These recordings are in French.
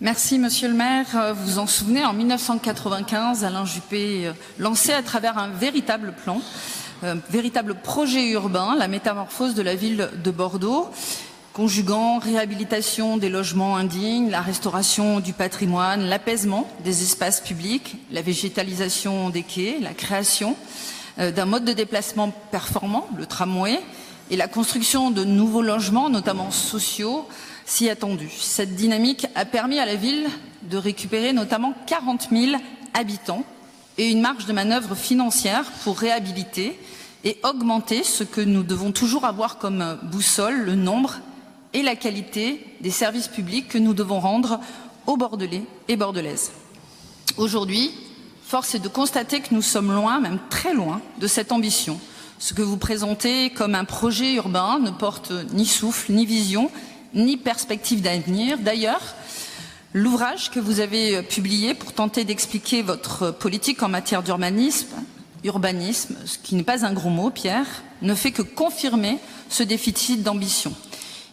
Merci Monsieur le maire. Vous vous en souvenez, en 1995, Alain Juppé lançait à travers un véritable plan, un véritable projet urbain, la métamorphose de la ville de Bordeaux, conjuguant réhabilitation des logements indignes, la restauration du patrimoine, l'apaisement des espaces publics, la végétalisation des quais, la création d'un mode de déplacement performant, le tramway, et la construction de nouveaux logements, notamment sociaux, si attendus. Cette dynamique a permis à la ville de récupérer notamment 40 000 habitants et une marge de manœuvre financière pour réhabiliter et augmenter ce que nous devons toujours avoir comme boussole, le nombre et la qualité des services publics que nous devons rendre aux Bordelais et Bordelaises. Aujourd'hui, force est de constater que nous sommes loin, même très loin, de cette ambition. Ce que vous présentez comme un projet urbain ne porte ni souffle, ni vision, ni perspective d'avenir. D'ailleurs, l'ouvrage que vous avez publié pour tenter d'expliquer votre politique en matière d'urbanisme, ce qui n'est pas un gros mot, Pierre, ne fait que confirmer ce déficit d'ambition.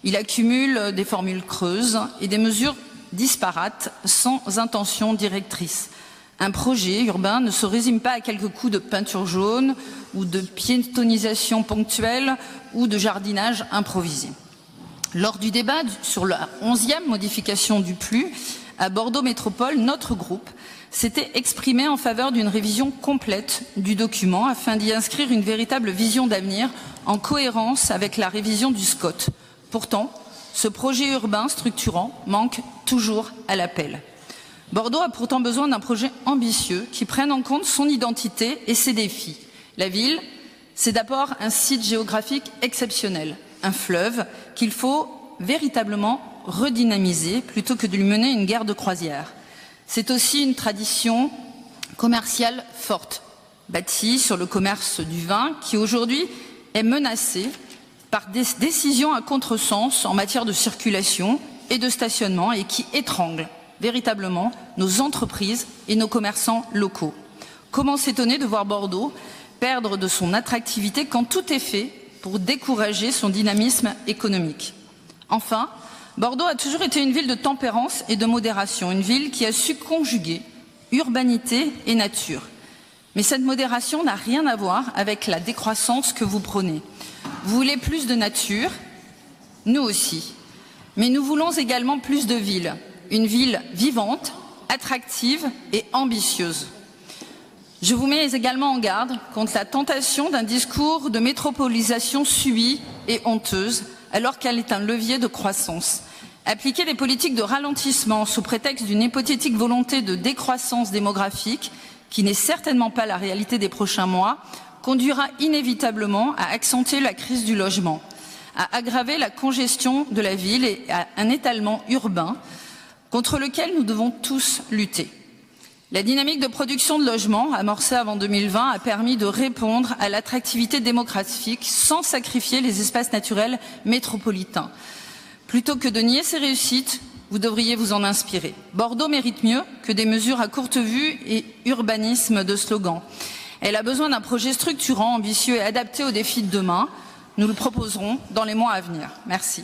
Il accumule des formules creuses et des mesures disparates sans intention directrice. Un projet urbain ne se résume pas à quelques coups de peinture jaune ou de piétonisation ponctuelle ou de jardinage improvisé. Lors du débat sur la 11e modification du PLU à Bordeaux Métropole, notre groupe s'était exprimé en faveur d'une révision complète du document afin d'y inscrire une véritable vision d'avenir en cohérence avec la révision du SCOT. Pourtant, ce projet urbain structurant manque toujours à l'appel. Bordeaux a pourtant besoin d'un projet ambitieux qui prenne en compte son identité et ses défis. La ville, c'est d'abord un site géographique exceptionnel, un fleuve qu'il faut véritablement redynamiser plutôt que de lui mener une guerre de croisière. C'est aussi une tradition commerciale forte, bâtie sur le commerce du vin qui aujourd'hui est menacée par des décisions à contresens en matière de circulation et de stationnement et qui étranglent véritablement nos entreprises et nos commerçants locaux. Comment s'étonner de voir Bordeaux perdre de son attractivité quand tout est fait pour décourager son dynamisme économique? Enfin, Bordeaux a toujours été une ville de tempérance et de modération, une ville qui a su conjuguer urbanité et nature. Mais cette modération n'a rien à voir avec la décroissance que vous prônez. Vous voulez plus de nature, nous aussi. Mais nous voulons également plus de ville. Une ville vivante, attractive et ambitieuse. Je vous mets également en garde contre la tentation d'un discours de métropolisation subie et honteuse, alors qu'elle est un levier de croissance. Appliquer des politiques de ralentissement sous prétexte d'une hypothétique volonté de décroissance démographique, qui n'est certainement pas la réalité des prochains mois, conduira inévitablement à accentuer la crise du logement, à aggraver la congestion de la ville et à un étalement urbain contre lequel nous devons tous lutter. La dynamique de production de logements, amorcée avant 2020, a permis de répondre à l'attractivité démographique sans sacrifier les espaces naturels métropolitains. Plutôt que de nier ces réussites, vous devriez vous en inspirer. Bordeaux mérite mieux que des mesures à courte vue et urbanisme de slogan. Elle a besoin d'un projet structurant, ambitieux et adapté aux défis de demain. Nous le proposerons dans les mois à venir. Merci.